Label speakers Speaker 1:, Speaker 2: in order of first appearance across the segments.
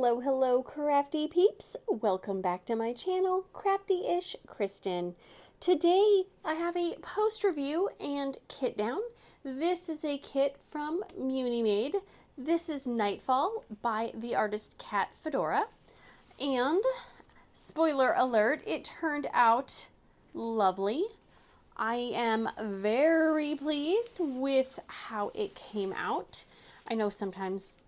Speaker 1: Hello, hello, crafty peeps. Welcome back to my channel, Crafty-ish Kristyn. Today, I have a post review and kit down. This is a kit from Munimade. This is Nightfall by the artist Cat Fedora. And, spoiler alert, it turned out lovely. I am very pleased with how it came out. I know sometimes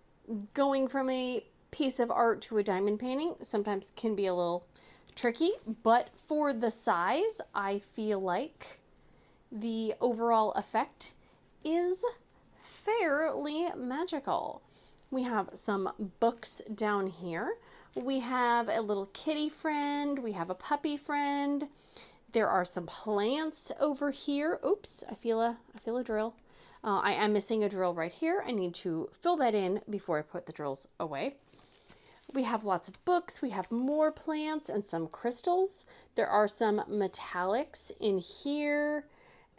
Speaker 1: going from a piece of art to a diamond painting sometimes can be a little tricky, but for the size, I feel like the overall effect is fairly magical. We have some books down here. We have a little kitty friend. We have a puppy friend. There are some plants over here. Oops, I feel a drill. I am missing a drill right here. I need to fill that in before I put the drills away. We have lots of books. We have more plants and some crystals. There are some metallics in here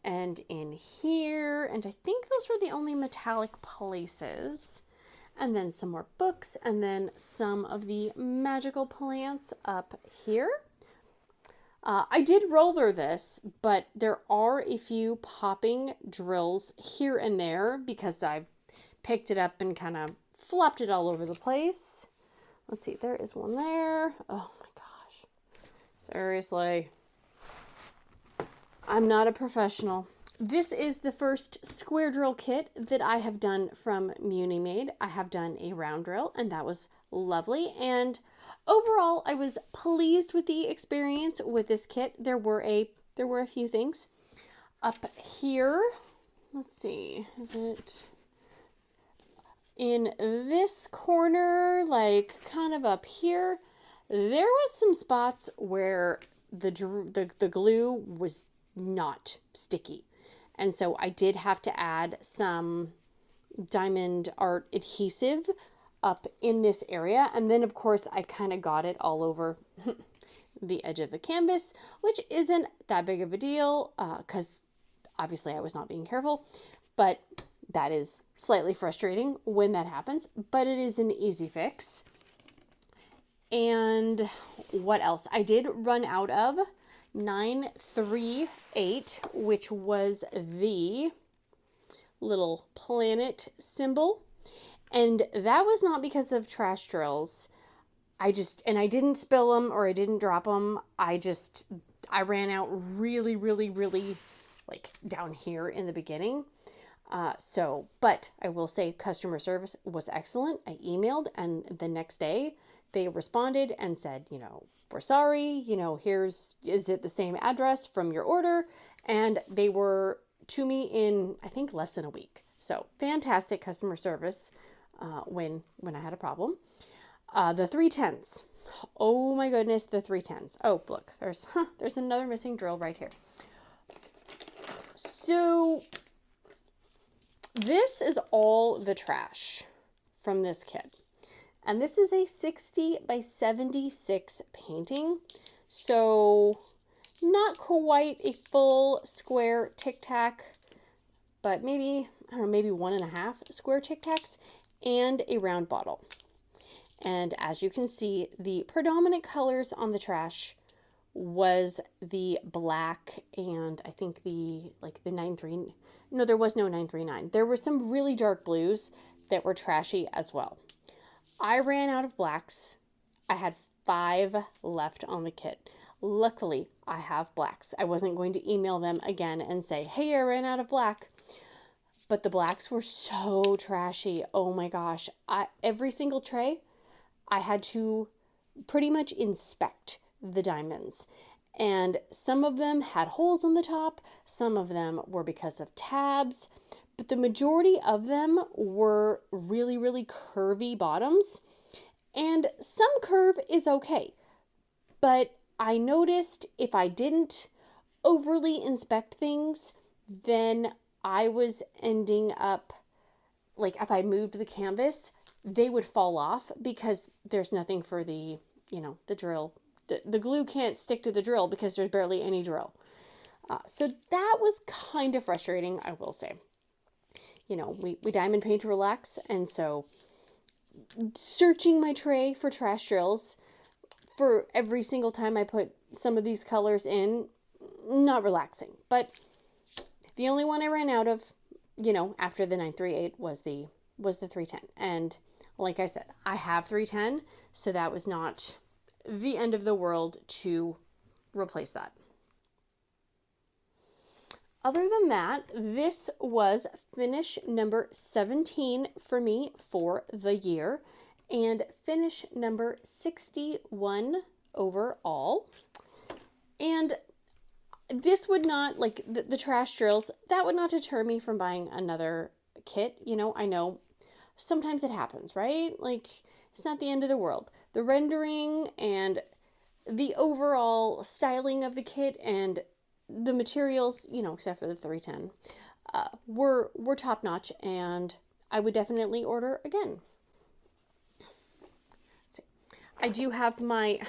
Speaker 1: and in here. And I think those were the only metallic places. And then some more books and then some of the magical plants up here. I did roller this, but there are a few popping drills here and there because I picked it up and kind of flopped it all over the place. Let's see, there is one there. Oh my gosh. Seriously. I'm not a professional. This is the first square drill kit that I have done from Munimade. I have done a round drill and that was lovely. And overall, I was pleased with the experience with this kit. There were a few things. Up here, let's see, is it in this corner, like kind of up here, there was some spots where the glue was not sticky. And so I did have to add some diamond art adhesive up in this area. And then of course I kind of got it all over the edge of the canvas, which isn't that big of a deal because obviously I was not being careful, but that is slightly frustrating when that happens, but it is an easy fix. And what else? I did run out of 938, which was the little planet symbol. And that was not because of trash drills. I didn't spill them or I didn't drop them. I ran out really like down here in the beginning. But I will say customer service was excellent. I emailed and the next day they responded and said, we're sorry, is it the same address from your order? And they were to me in, I think, less than a week. So fantastic customer service when I had a problem. The 310s. Oh my goodness, the 310s. Oh, look, there's another missing drill right here. So this is all the trash from this kit. And this is a 60 by 76 painting. So not quite a full square Tic Tac, but maybe, I don't know, maybe 1.5 square Tic Tacs and a round bottle. And as you can see, the predominant colors on the trash was the black and I think the 939. No, there was no 939. There were some really dark blues that were trashy as well. I ran out of blacks. I had 5 left on the kit. Luckily, I have blacks. I wasn't going to email them again and say, hey, I ran out of black. But the blacks were so trashy. Oh my gosh. Every single tray, I had to pretty much inspect the diamonds. And some of them had holes on the top. Some of them were because of tabs. But the majority of them were really curvy bottoms. And some curve is okay. But I noticed if I didn't overly inspect things, then I was ending up, like if I moved the canvas, they would fall off because there's nothing for the, the drill. The glue can't stick to the drill because there's barely any drill. So that was kind of frustrating, I will say. We diamond paint to relax, and so searching my tray for trash drills for every single time I put some of these colors in. Not relaxing. But the only one I ran out of, you know, after the 938 was the 310. And like I said, I have 310, so that was not the end of the world to replace that. Other than that, this was finish number 17 for me for the year and finish number 61 overall. And this would not, like the trash drills, that would not deter me from buying another kit. You know, I know sometimes it happens, right? Like, it's not the end of the world. The rendering and the overall styling of the kit and the materials, you know, except for the 310, were top notch, and I would definitely order again. I do have my,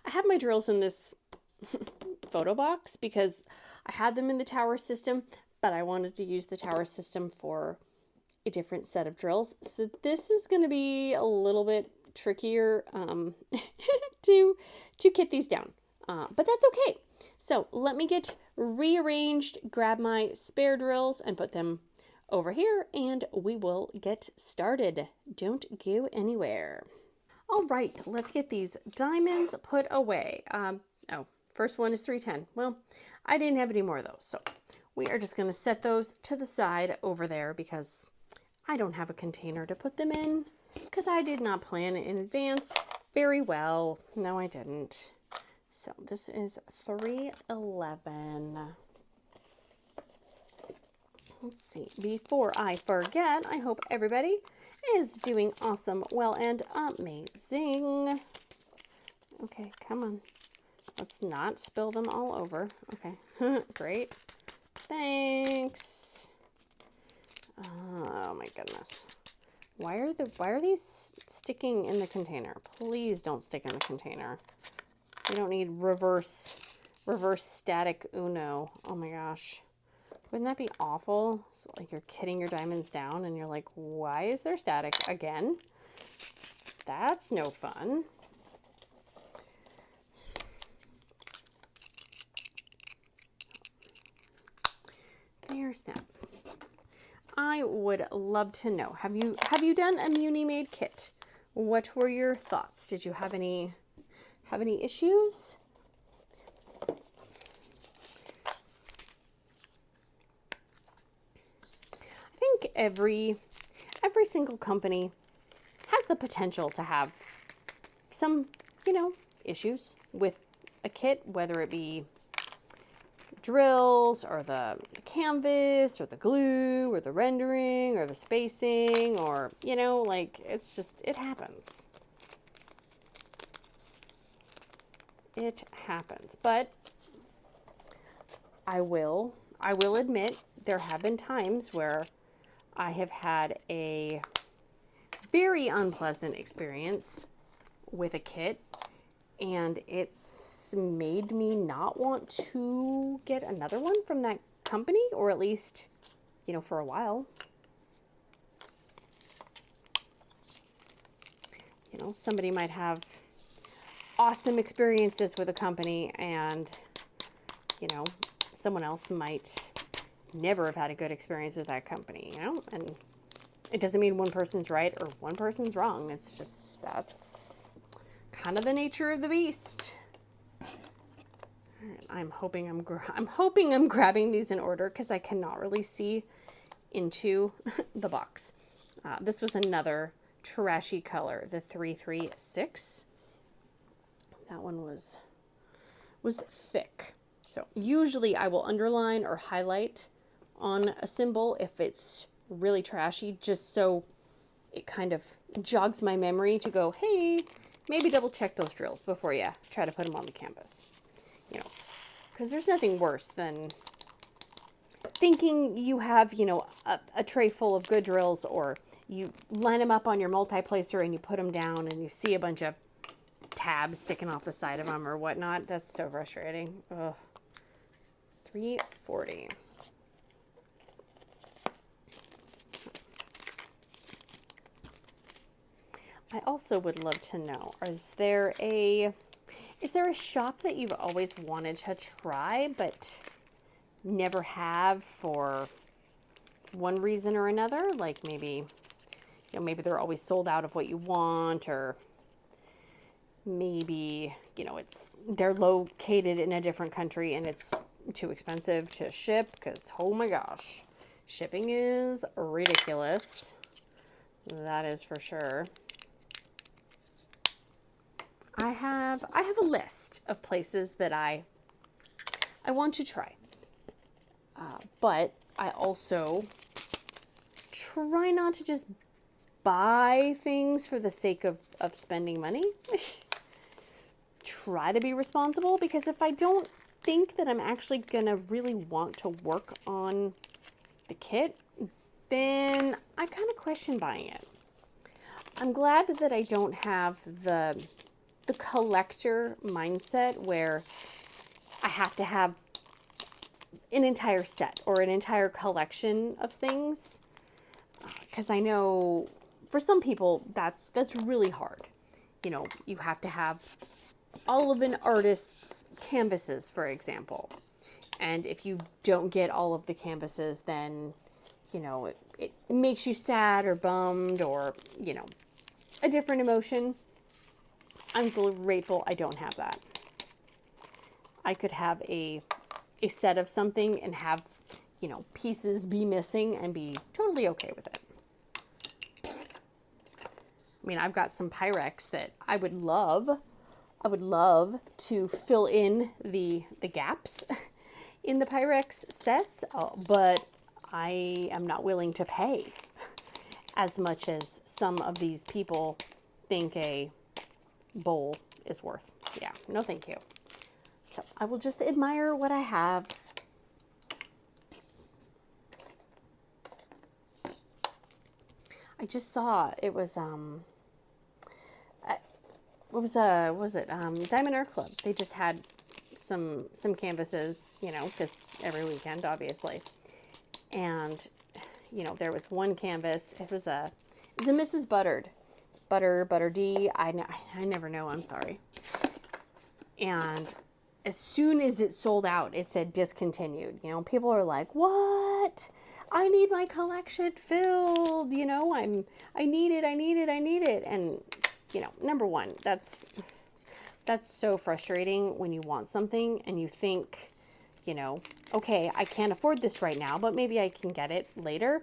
Speaker 1: I have my drills in this photo box because I had them in the tower system, but I wanted to use the tower system for a different set of drills. So this is going to be a little bit trickier to kit these down, but that's okay. So let me get rearranged, grab my spare drills and put them over here, and we will get started. Don't go anywhere. All right, let's get these diamonds put away. Oh, first one is 310. Well, I didn't have any more of those, so we are just going to set those to the side over there because I don't have a container to put them in because I did not plan in advance very well. No, I didn't. So this is 311. Let's see. Before I forget, I hope everybody is doing awesome, well, and amazing. Okay, come on. Let's not spill them all over. Okay, great. Thanks. Oh my goodness. Why are these sticking in the container? Please don't stick in the container. We don't need reverse static Uno. Oh my gosh. Wouldn't that be awful? It's like you're kitting your diamonds down and you're like, why is there static again? That's no fun. There's that. I would love to know. Have you done a Munimade kit? What were your thoughts? Did you have any issues? I think every single company has the potential to have some, you know, issues with a kit, whether it be drills or the canvas or the glue or the rendering or the spacing, or, you know, like, it's just, it happens. It happens. But I will admit there have been times where I have had a very unpleasant experience with a kit, and it's made me not want to get another one from that company, or at least, you know, for a while. You know, somebody might have awesome experiences with a company, and, you know, someone else might never have had a good experience with that company, you know, and it doesn't mean one person's right or one person's wrong. It's just, that's kind of the nature of the beast. I'm hoping I'm grabbing these in order because I cannot really see into the box. This was another trashy color, the 336. That one was thick. So usually I will underline or highlight on a symbol if it's really trashy, just so it kind of jogs my memory to go, hey, maybe double check those drills before you try to put them on the canvas. You know, because there's nothing worse than thinking you have, you know, a tray full of good drills, or you line them up on your multi-placer and you put them down and you see a bunch of tabs sticking off the side of them or whatnot. That's so frustrating. Ugh. 340. I also would love to know, is there a shop that you've always wanted to try but never have for one reason or another? Like maybe, maybe they're always sold out of what you want, or maybe, they're located in a different country and it's too expensive to ship because, oh my gosh, shipping is ridiculous. That is for sure. I have a list of places that I want to try. But I also try not to just buy things for the sake of spending money. Try to be responsible, because if I don't think that I'm actually going to really want to work on the kit, then I kind of question buying it. I'm glad that I don't have the collector mindset where I have to have an entire set or an entire collection of things, because I know for some people that's really hard. You have to have all of an artist's canvases, for example, and if you don't get all of the canvases, then it makes you sad or bummed, or a different emotion. I'm grateful I don't have that. I could have a set of something and have, pieces be missing and be totally okay with it. I mean, I've got some Pyrex that I would love to fill in the gaps in the Pyrex sets, but I am not willing to pay as much as some of these people think a bowl is worth. Yeah, no thank you. So I will just admire what I have. I just saw it was what was it? Diamond Art Club. They just had some canvases, because every weekend, obviously. And there was one canvas. It was a Mrs. Butter D. I never know. I'm sorry. And as soon as it sold out, it said discontinued. People are like, what? I need my collection filled. I need it. And, number one, that's so frustrating when you want something and you think, okay, I can't afford this right now, but maybe I can get it later,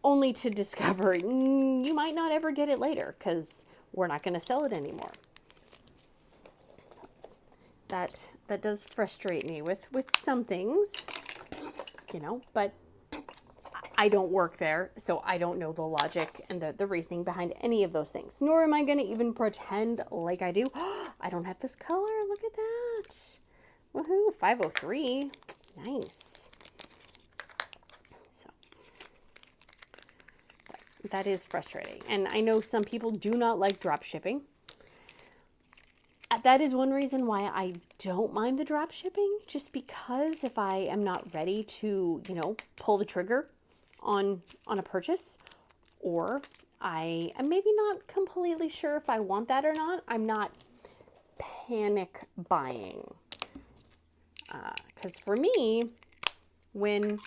Speaker 1: only to discover you might not ever get it later because we're not going to sell it anymore. That does frustrate me with some things, but I don't work there, so I don't know the logic and the reasoning behind any of those things, nor am I going to even pretend like I do. I don't have this color. Look at that. Woohoo, 503. Nice. So that is frustrating. And I know some people do not like drop shipping. That is one reason why I don't mind the drop shipping, just because if I am not ready to, pull the trigger on a purchase, or I am maybe not completely sure if I want that or not, I'm not panic buying. Because for me, when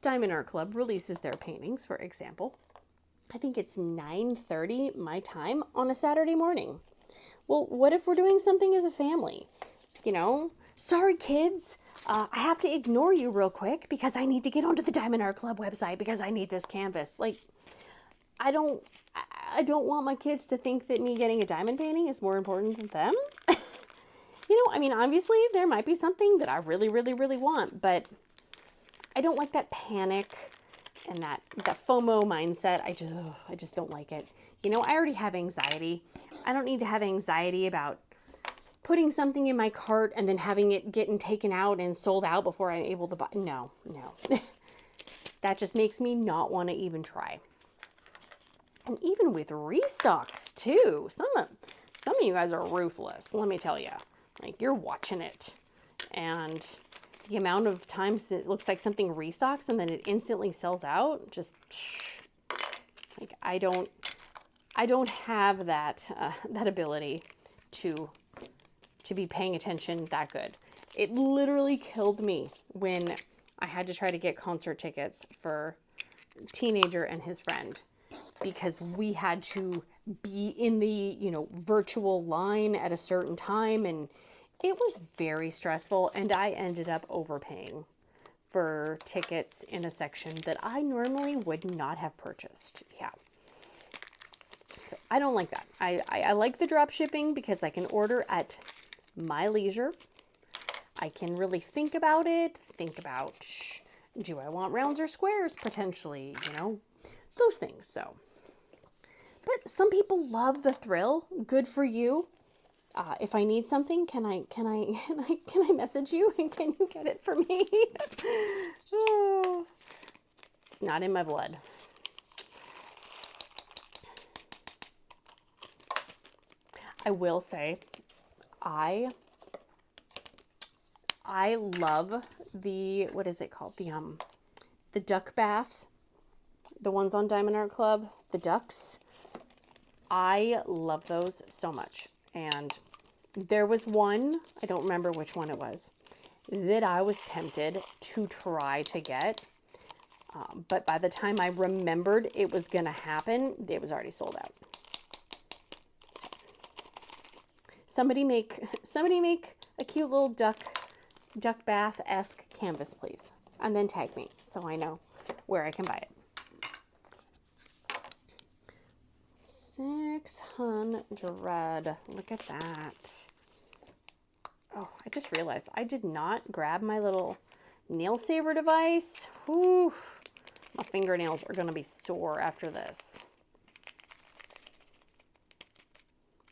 Speaker 1: Diamond Art Club releases their paintings, for example, I think it's 9:30 my time on a Saturday morning. Well, what if we're doing something as a family? Sorry kids, I have to ignore you real quick because I need to get onto the Diamond Art Club website because I need this canvas. Like, I don't want my kids to think that me getting a diamond painting is more important than them. I mean, obviously there might be something that I really, really, really want, but I don't like that panic and that FOMO mindset. I just don't like it. I already have anxiety. I don't need to have anxiety about putting something in my cart and then having it getting taken out and sold out before I'm able to buy. No. That just makes me not want to even try. And even with restocks too, some of you guys are ruthless, let me tell you. Like, you're watching it, and the amount of times that it looks like something restocks and then it instantly sells out, just like, I don't I don't have that that ability to be paying attention that good. It literally killed me when I had to try to get concert tickets for teenager and his friend, because we had to be in the, you know, virtual line at a certain time, and it was very stressful, and I ended up overpaying for tickets in a section that I normally would not have purchased. Yeah. So I don't like that. I like the drop shipping because I can order at my leisure. I can really think about it, think about, do I want rounds or squares potentially, you know, those things. So, but some people love the thrill. Good for you. If I need something, can I message you and can you get it for me? Oh, it's not in my blood. I will say, I love the, what is it called? The duck bath, the ones on Diamond Art Club, the ducks. I love those so much. And there was one, I don't remember which one it was, that I was tempted to try to get. But by the time I remembered it was going to happen, it was already sold out. So, somebody make a cute little duck bath-esque canvas, please. And then tag me so I know where I can buy it. 600. Look at that. Oh, I just realized I did not grab my little nail saver device. Whew. My fingernails are going to be sore after this.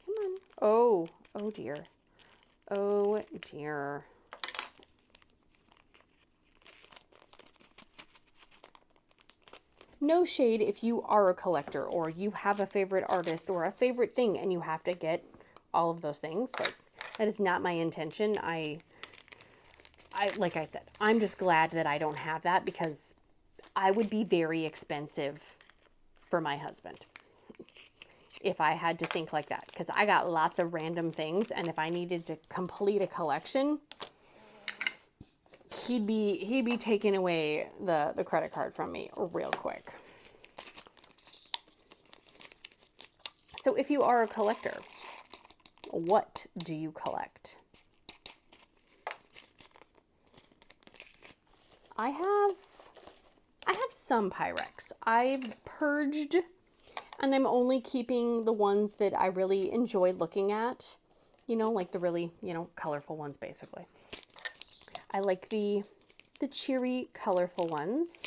Speaker 1: Come on. Oh dear. Oh dear. No shade if you are a collector or you have a favorite artist or a favorite thing and you have to get all of those things. Like, that is not my intention. I like I said, I'm just glad that I don't have that, because I would be very expensive for my husband if I had to think like that, because I got lots of random things, and if I needed to complete a collection, he'd be taking away the credit card from me real quick. So if you are a collector, what do you collect? I have some Pyrex. I've purged, and I'm only keeping the ones that I really enjoy looking at. You know, like the really, you know, colorful ones, basically. I like the cheery, colorful ones,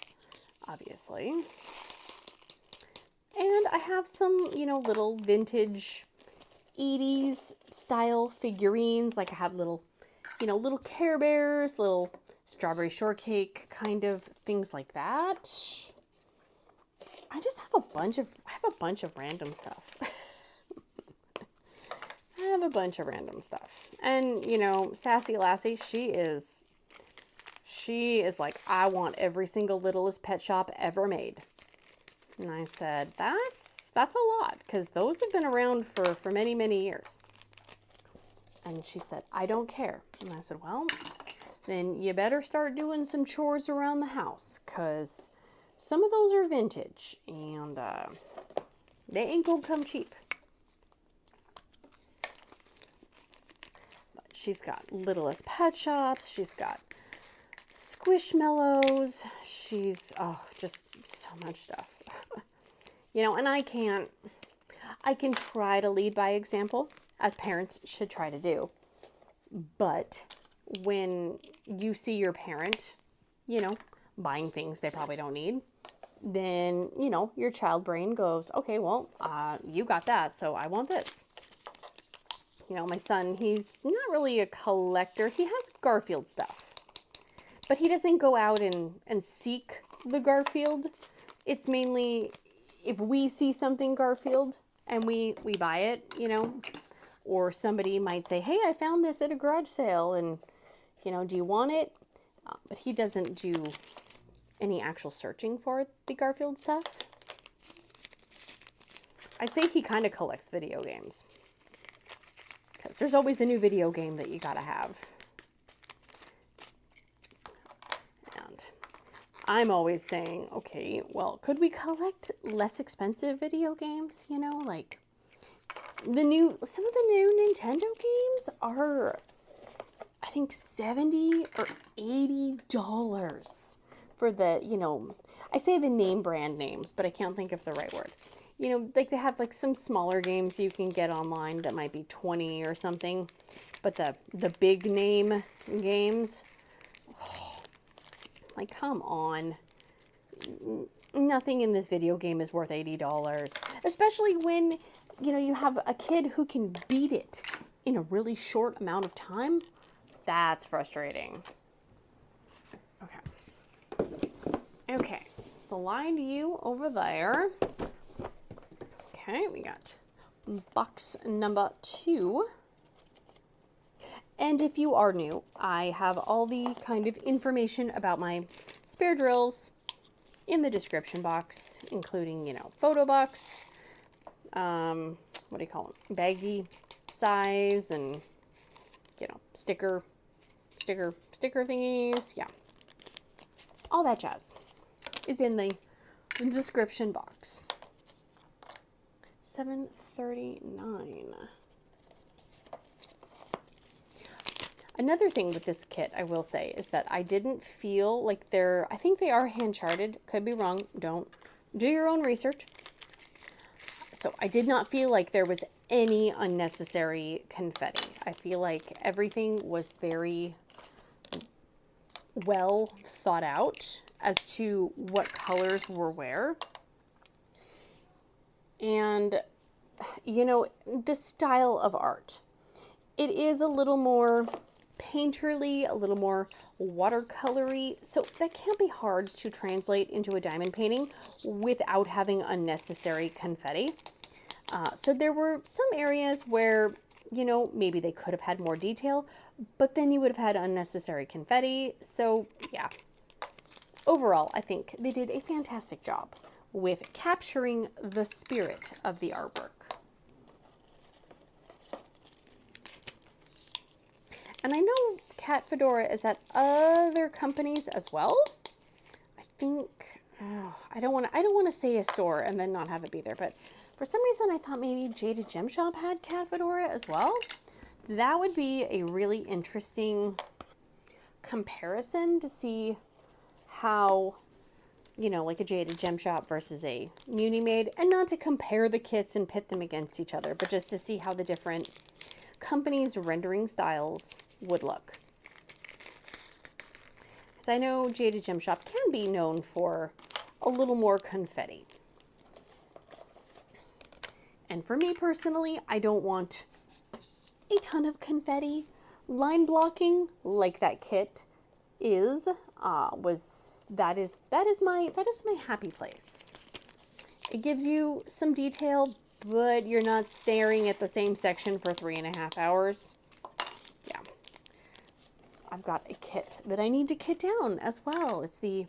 Speaker 1: obviously. And I have some, you know, little vintage 80s style figurines. Like I have little, you know, little Care Bears, little strawberry shortcake kind of things like that. I just have a bunch of random stuff. I have a bunch of random stuff. And, you know, Sassy Lassie, she is like, I want every single Littlest Pet Shop ever made. And I said, that's a lot, because those have been around for many, many years. And she said, I don't care. And I said, well, then you better start doing some chores around the house, because some of those are vintage, and they ain't gonna come cheap. But she's got Littlest Pet Shops. She's got Squishmallows. She's, oh, just so much stuff. You know, and I can try to lead by example, as parents should try to do. But when you see your parent, you know, buying things they probably don't need, then, you know, your child brain goes, okay, well, you got that, so I want this. You know, my son, he's not really a collector. He has Garfield stuff, but he doesn't go out and seek the Garfield. It's mainly if we see something Garfield and we buy it, you know, or somebody might say, hey, I found this at a garage sale, and, you know, do you want it? But he doesn't do any actual searching for the Garfield stuff. I'd say he kind of collects video games. Because there's always a new video game that you gotta have. And I'm always saying, okay, well, could we collect less expensive video games? You know, like some of the new Nintendo games are, I think, $70 or $80 for the, you know, I say the name brand names, but I can't think of the right word. You know, like they have like some smaller games you can get online that might be 20 or something, but the big name games, oh, like, come on. Nothing in this video game is worth $80, especially when, you know, you have a kid who can beat it in a really short amount of time. That's frustrating. Okay, slide you over there. Okay, we got box number 2. And if you are new, I have all the kind of information about my spare drills in the description box, including, you know, photo box, what do you call them, baggie size, and, you know, sticker thingies, yeah. All that jazz is in the description box. $7.39. Another thing with this kit, I will say, is that I didn't feel like I think they are hand charted. Could be wrong. Don't do your own research. So I did not feel like there was any unnecessary confetti. I feel like everything was very well thought out as to what colors were where. And, you know, this style of art, it is a little more painterly, a little more watercolory, so that can be hard to translate into a diamond painting without having unnecessary confetti. So there were some areas where, you know, maybe they could have had more detail, but then you would have had unnecessary confetti. So yeah, overall, I think they did a fantastic job with capturing the spirit of the artwork. And I know Cat Fedora is at other companies as well. I think, I don't want to say a store and then not have it be there, but for some reason I thought maybe Jada Gem Shop had Cat Fedora as well. That would be a really interesting comparison to see how, you know, like a Jada Gem Shop versus a Munimade, and not to compare the kits and pit them against each other, but just to see how the different companies' rendering styles would look. Because I know Jada Gem Shop can be known for a little more confetti. And for me personally, I don't want a ton of confetti. Line blocking, like that kit is, that is my happy place. It gives you some detail, but you're not staring at the same section for 3.5 hours. Yeah. I've got a kit that I need to kit down as well. It's the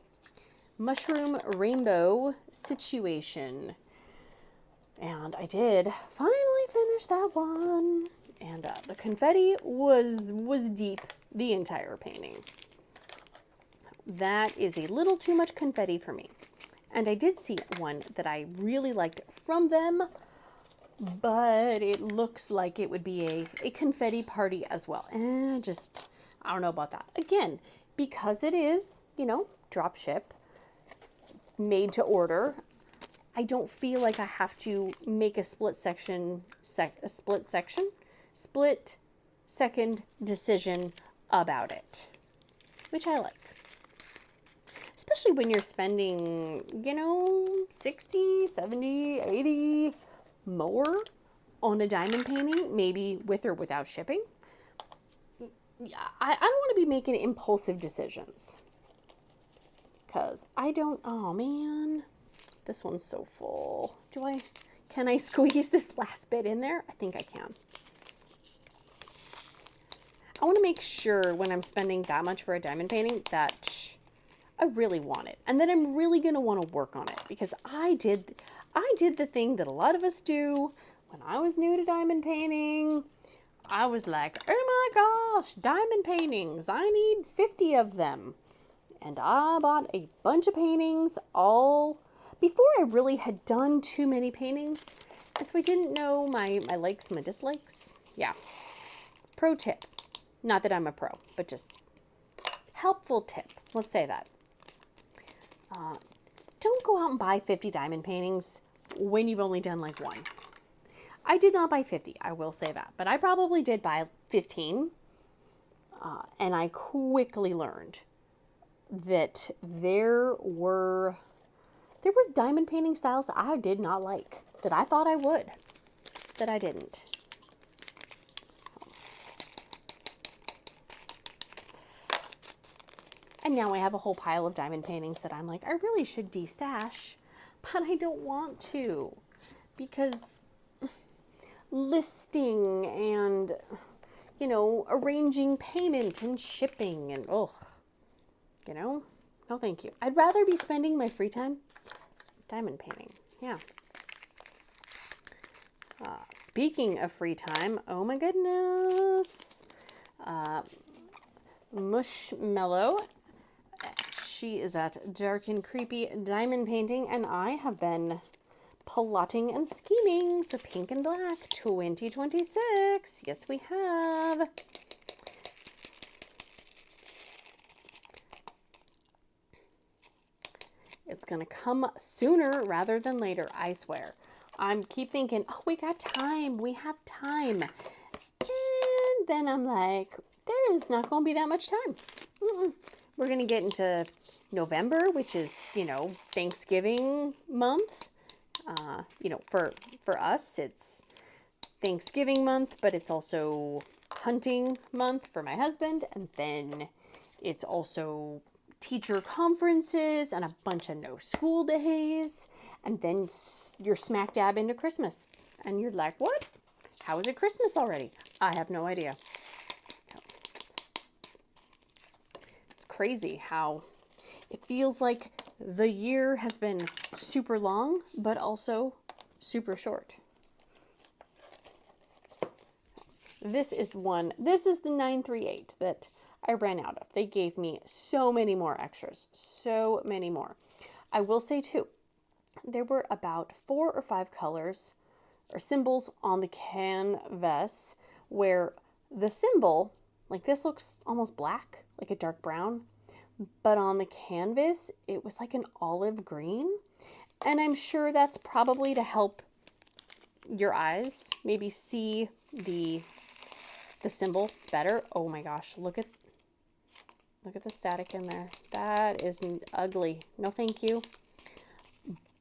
Speaker 1: Mushroom Rainbow Situation. And I did finally finish that one. And the confetti was deep the entire painting. That is a little too much confetti for me. And I did see one that I really liked from them, but it looks like it would be a confetti party as well. And I don't know about that. Again, because it is, you know, drop ship, made to order, I don't feel like I have to make a split second decision about it, which I like. Especially when you're spending, you know, 60, 70, 80 more on a diamond painting, maybe with or without shipping. Yeah, I don't want to be making impulsive decisions. Because oh man, this one's so full. Can I squeeze this last bit in there? I think I can. I want to make sure when I'm spending that much for a diamond painting that I really want it. And then I'm really going to want to work on it, because I I did the thing that a lot of us do when I was new to diamond painting. I was like, oh my gosh, diamond paintings. I need 50 of them. And I bought a bunch of paintings all before I really had done too many paintings. And so I didn't know my likes, my dislikes. Yeah. Pro tip. Not that I'm a pro, but just helpful tip. Let's say that. Don't go out and buy 50 diamond paintings when you've only done like one. I did not buy 50, I will say that, but I probably did buy 15. And I quickly learned that there were diamond painting styles that I did not like, that I thought I would, that I didn't. And now I have a whole pile of diamond paintings that I'm like, I really should de-stash, but I don't want to, because listing and, you know, arranging payment and shipping and, oh, you know, no thank you. I'd rather be spending my free time diamond painting. Yeah. Speaking of free time, oh my goodness. Mushmellow. She is at Dark and Creepy Diamond Painting, and I have been plotting and scheming for Pink and Black 2026. Yes, we have. It's going to come sooner rather than later, I swear. I'm keep thinking, oh, we got time. We have time. And then I'm like, there's not going to be that much time. We're going to get into November, which is, you know, Thanksgiving month. You know, for us, it's Thanksgiving month, but it's also hunting month for my husband. And then it's also teacher conferences and a bunch of no school days. And then you're smack dab into Christmas. And you're like, what? How is it Christmas already? I have no idea. It's crazy how it feels like the year has been super long, but also super short. This is the 938 that I ran out of. They gave me so many more extras, so many more. I will say too, there were about 4 or 5 colors or symbols on the canvas where the symbol, like this looks almost black, like a dark brown, but on the canvas, it was like an olive green. And I'm sure that's probably to help your eyes maybe see the symbol better. Oh my gosh, look at the static in there. That is ugly. No, thank you.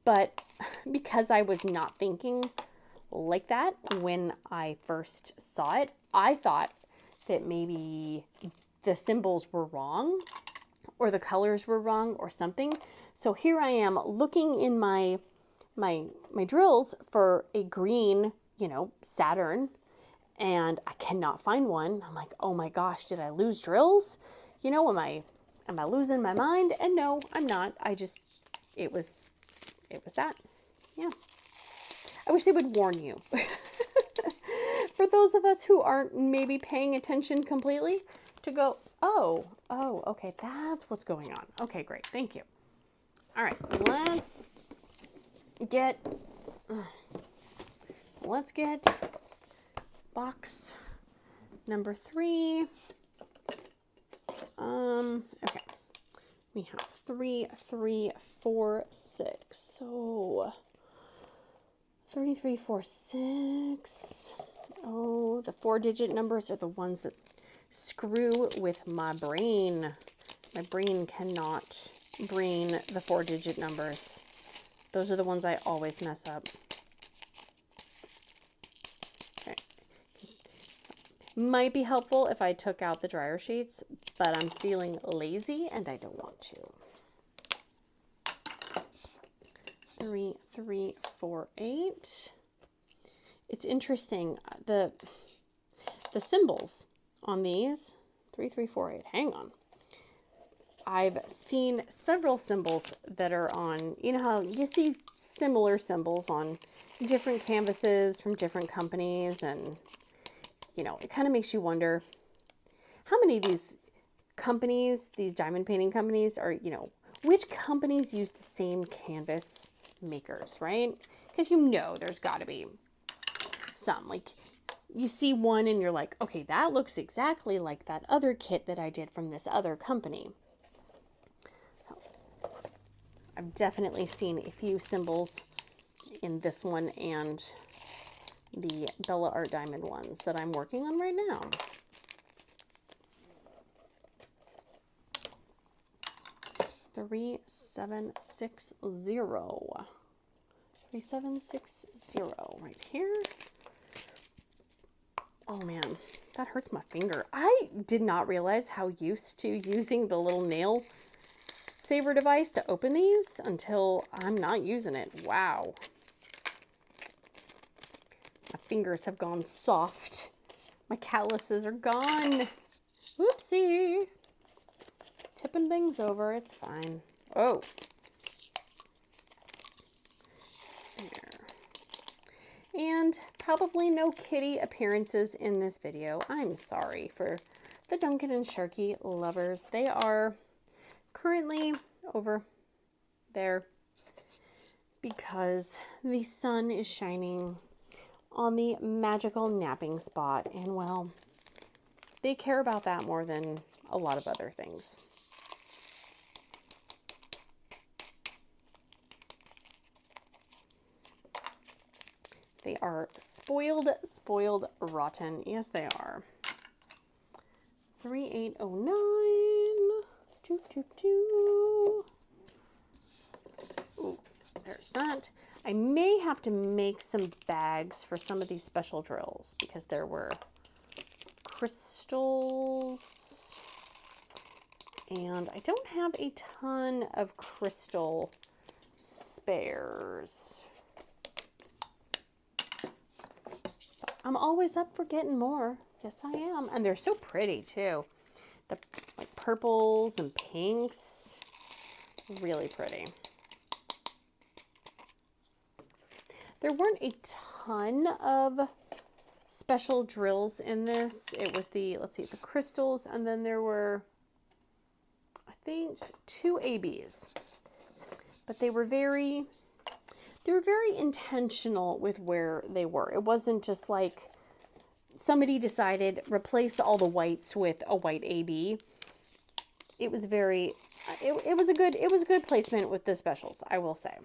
Speaker 1: But because I was not thinking like that when I first saw it, I thought that maybe the symbols were wrong or the colors were wrong or something. So here I am looking in my drills for a green, you know, Saturn, and I cannot find one. I'm like, oh my gosh, did I lose drills? You know, am I losing my mind? And no, I'm not. It was that. Yeah. I wish they would warn you. For those of us who aren't maybe paying attention completely, to go, oh, okay, that's what's going on. Okay, great. Thank you. All right, let's get box number 3. Okay. We have 3, 3, 4, 6. So 3, 3, 4, 6. Oh, the 4-digit numbers are the ones that screw with my brain. My brain cannot brain the 4-digit numbers. Those are the ones I always mess up. Okay. Might be helpful if I took out the dryer sheets, but I'm feeling lazy and I don't want to. 3, 3, 4, 8. It's interesting, the symbols on these, 3, 3, 4, 8, hang on. I've seen several symbols that are on, you know how you see similar symbols on different canvases from different companies, and you know, it kind of makes you wonder how many of these companies, these diamond painting companies are, you know, which companies use the same canvas makers, right? Because you know there's got to be some. Like, you see one and you're like, okay, that looks exactly like that other kit that I did from this other company. I've definitely seen a few symbols in this one and the Bella Art Diamond ones that I'm working on right now. Three, 3760. 3760 right here. Oh man, that hurts my finger. I did not realize how used to using the little nail saver device to open these until I'm not using it. Wow. My fingers have gone soft. My calluses are gone. Whoopsie. Tipping things over, it's fine. Oh. There. And probably no kitty appearances in this video. I'm sorry for the Duncan and Sharky lovers. They are currently over there because the sun is shining on the magical napping spot, and well, they care about that more than a lot of other things. They are spoiled, spoiled, rotten. Yes, they are. 3809. Doo, doo, doo. Ooh, there's that. I may have to make some bags for some of these special drills because there were crystals, and I don't have a ton of crystal spares. I'm always up for getting more. Yes, I am. And they're so pretty too. The like purples and pinks. Really pretty. There weren't a ton of special drills in this. It was the, let's see, the crystals, and then there were, I think, 2 ABs. But they were very intentional with where they were. It wasn't just like somebody decided replace all the whites with a white AB. It was very, it was a good placement with the specials, I will say.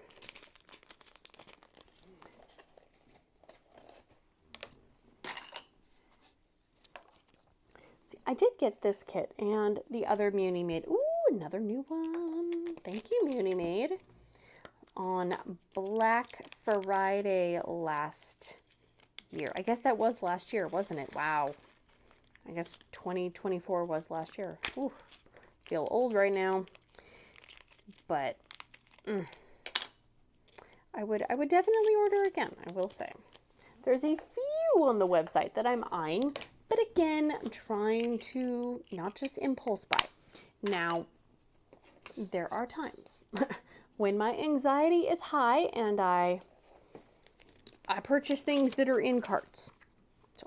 Speaker 1: See, I did get this kit and the other Munimade. Ooh, another new one. Thank you, Munimade. On Black Friday last year. I guess that was last year, wasn't it? Wow. I guess 2024 was last year. Ooh, feel old right now. But I would definitely order again, I will say. There's a few on the website that I'm eyeing, but again, I'm trying to not just impulse buy. Now, there are times when my anxiety is high and I purchase things that are in carts. So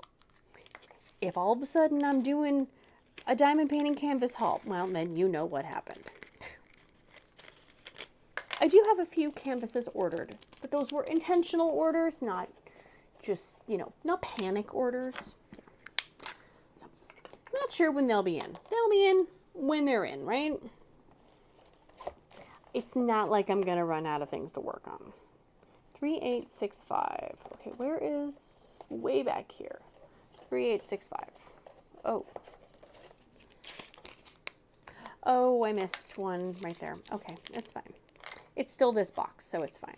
Speaker 1: if all of a sudden I'm doing a diamond painting canvas haul, well, then you know what happened. I do have a few canvases ordered, but those were intentional orders, not just, you know, not panic orders. Not sure when they'll be in. They'll be in when they're in, right? It's not like I'm going to run out of things to work on. 3865. Okay, where is way back here? 3865. Oh. Oh, I missed one right there. Okay, it's fine. It's still this box, so it's fine.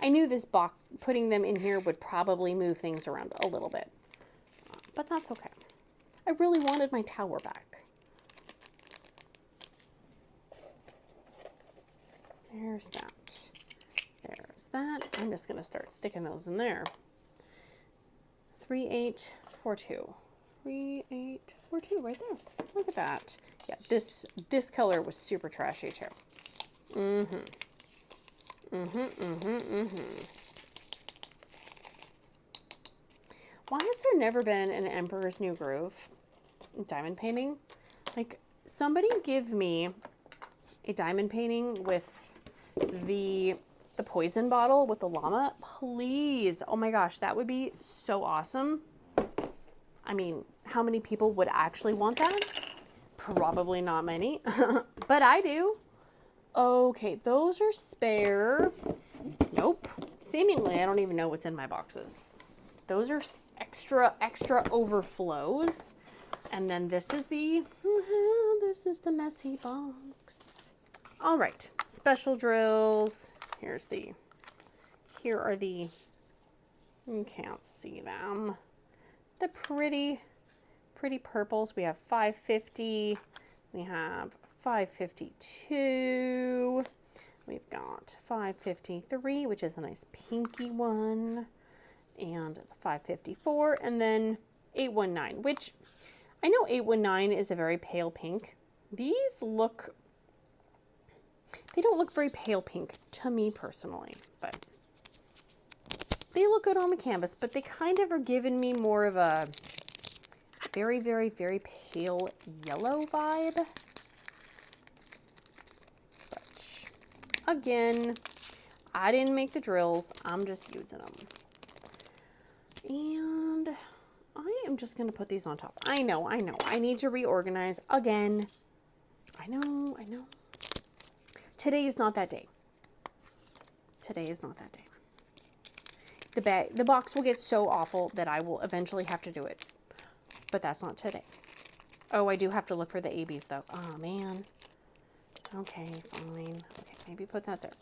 Speaker 1: I knew this box, putting them in here would probably move things around a little bit, but that's okay. I really wanted my tower back. There's that. There's that. I'm just going to start sticking those in there. 3842. 3842 right there. Look at that. Yeah, this color was super trashy too. Why has there never been an Emperor's New Groove diamond painting? Like, somebody give me a diamond painting with the poison bottle with the llama, please. Oh my gosh, that would be so awesome. I mean, how many people would actually want that? Probably not many, but I do. Okay, those are spare. Nope. Seemingly, I don't even know what's in my boxes. Those are extra overflows. And then this is the messy box. All right, special drills. Here are the, you can't see them. The pretty purples. We have 550. We have 552. We've got 553, which is a nice pinky one, and 554, and then 819, which I know 819 is a very pale pink. These look, they don't look very pale pink to me personally, but they look good on the canvas, but they kind of are giving me more of a very pale yellow vibe. But again, I didn't make the drills. I'm just using them. And I am just going to put these on top. I know. I need to reorganize again. I know. Today is not that day. Today is not that day. The box will get so awful that I will eventually have to do it. But that's not today. Oh, I do have to look for the ABs though. Oh man. Okay, fine. Okay, maybe put that there.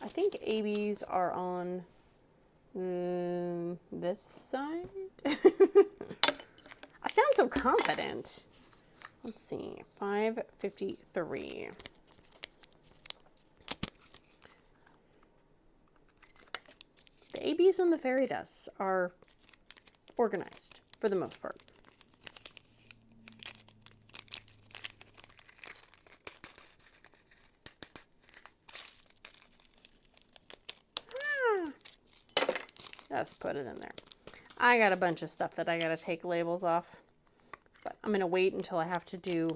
Speaker 1: I think ABs are on this side. I sound so confident. Let's see. 553. The ABs and the fairy dust are organized for the most part. Just put it in there. I got a bunch of stuff that I gotta take labels off, but I'm gonna wait until I have to do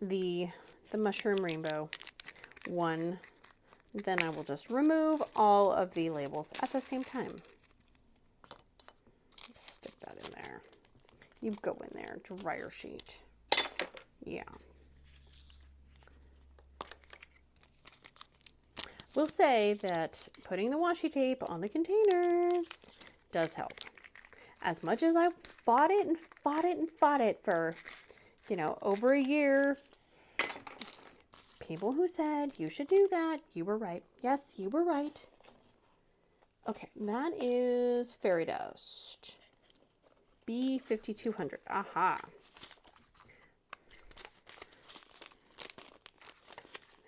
Speaker 1: the mushroom rainbow one. Then I will just remove all of the labels at the same time. Stick that in there. You go in there, dryer sheet. Yeah. We'll say that putting the washi tape on the containers does help. As much as I fought it for, you know, over a year, people who said you should do that, you were right. Yes, you were right. Okay, that is fairy dust. B5200. Aha.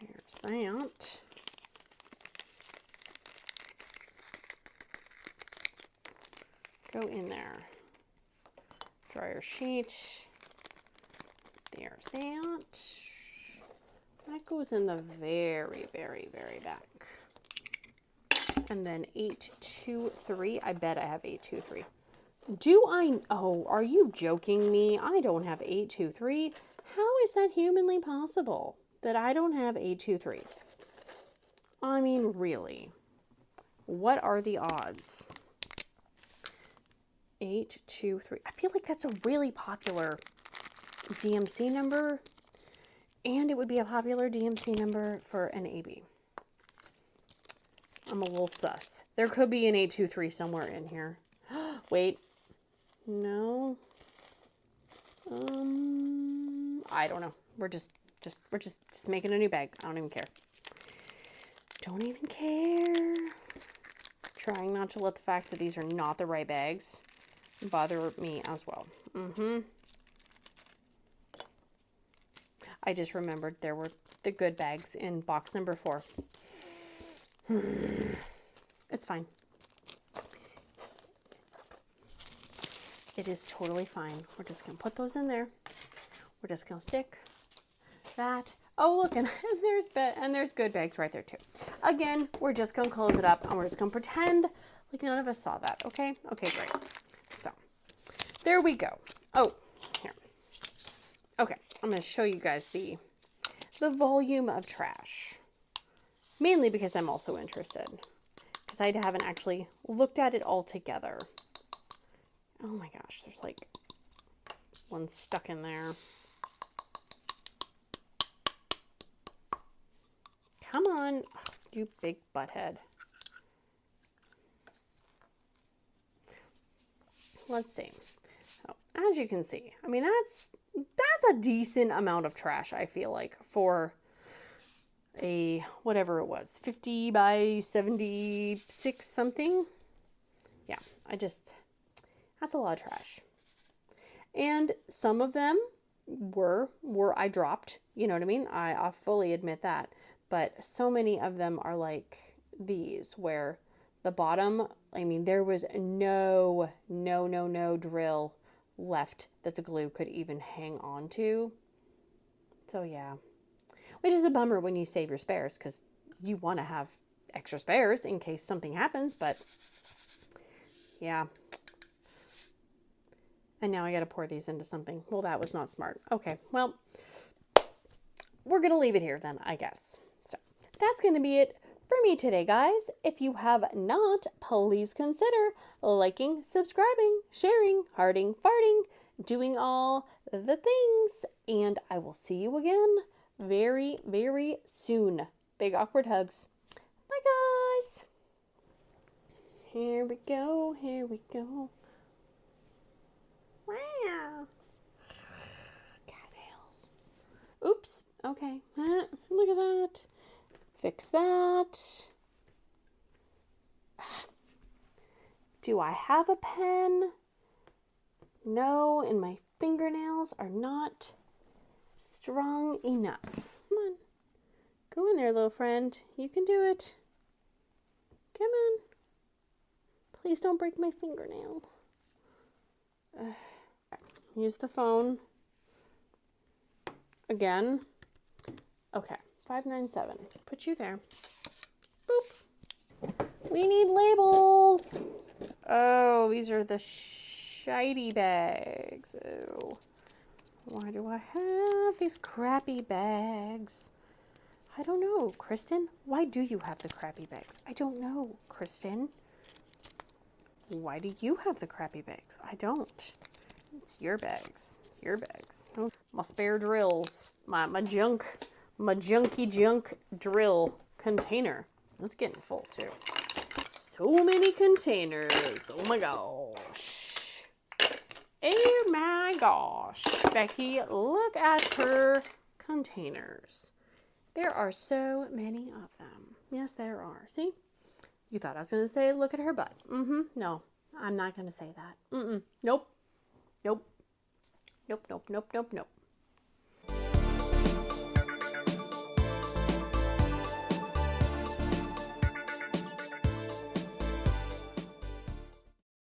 Speaker 1: There's that. Go in there. Dryer sheet. There's that. That goes in the very back. And then 823. I bet I have 823. Do I? Oh, are you joking me? I don't have 823. How is that humanly possible that I don't have 823? I mean, really. What are the odds? 823. I feel like that's a really popular DMC number, and it would be a popular DMC number for an AB. I'm a little sus. There could be an 823 somewhere in here. Wait. No. I don't know. We're just making a new bag. I don't even care. Don't even care. Trying not to let the fact that these are not the right bags bother me as well. I just remembered there were the good bags in box number 4. It's fine. It is totally fine. We're just going to put those in there. We're just going to stick that. Oh, look, and there's good bags right there too. Again, we're just going to close it up and we're just going to pretend like none of us saw that, okay? Okay, great. So, there we go. Oh, here. Okay, I'm going to show you guys the volume of trash. Mainly because I'm also interested. Because I haven't actually looked at it all together. Oh my gosh, there's like one stuck in there. Come on, you big butthead. Let's see. So, as you can see, I mean, that's a decent amount of trash, I feel like, for a, whatever it was, 50 by 76 something. Yeah, that's a lot of trash. And some of them were I dropped, you know what I mean? I fully admit that. But so many of them are like these, where the bottom, I mean, there was no drill left that the glue could even hang on to. So yeah, which is a bummer when you save your spares, because you want to have extra spares in case something happens, but yeah. And now I got to pour these into something. Well, that was not smart. Okay, well, we're going to leave it here then, I guess. So that's going to be it for me today, guys. If you have not, please consider liking, subscribing, sharing, hearting, farting, doing all the things. And I will see you again very, very soon. Big awkward hugs. Bye, guys. Here we go. Here we go. Wow. Cat nails. Oops. Okay. Look at that. Fix that. Do I have a pen? No, and my fingernails are not strong enough. Come on. Go in there, little friend. You can do it. Come on. Please don't break my fingernail. Use the phone. Again. Okay. 597. Put you there. Boop. We need labels. Oh, these are the shiny bags. Oh. Why do I have these crappy bags? I don't know, Kristyn. Why do you have the crappy bags? I don't know, Kristyn. Why do you have the crappy bags? I don't. It's your bags. It's your bags. Oh, my spare drills. My junky junk drill container. That's getting full too. So many containers. Oh my gosh. Oh my gosh. Becky, look at her containers. There are so many of them. Yes, there are. See? You thought I was going to say, look at her butt. No, I'm not going to say that. Nope. Nope. Nope, nope, nope, nope, nope.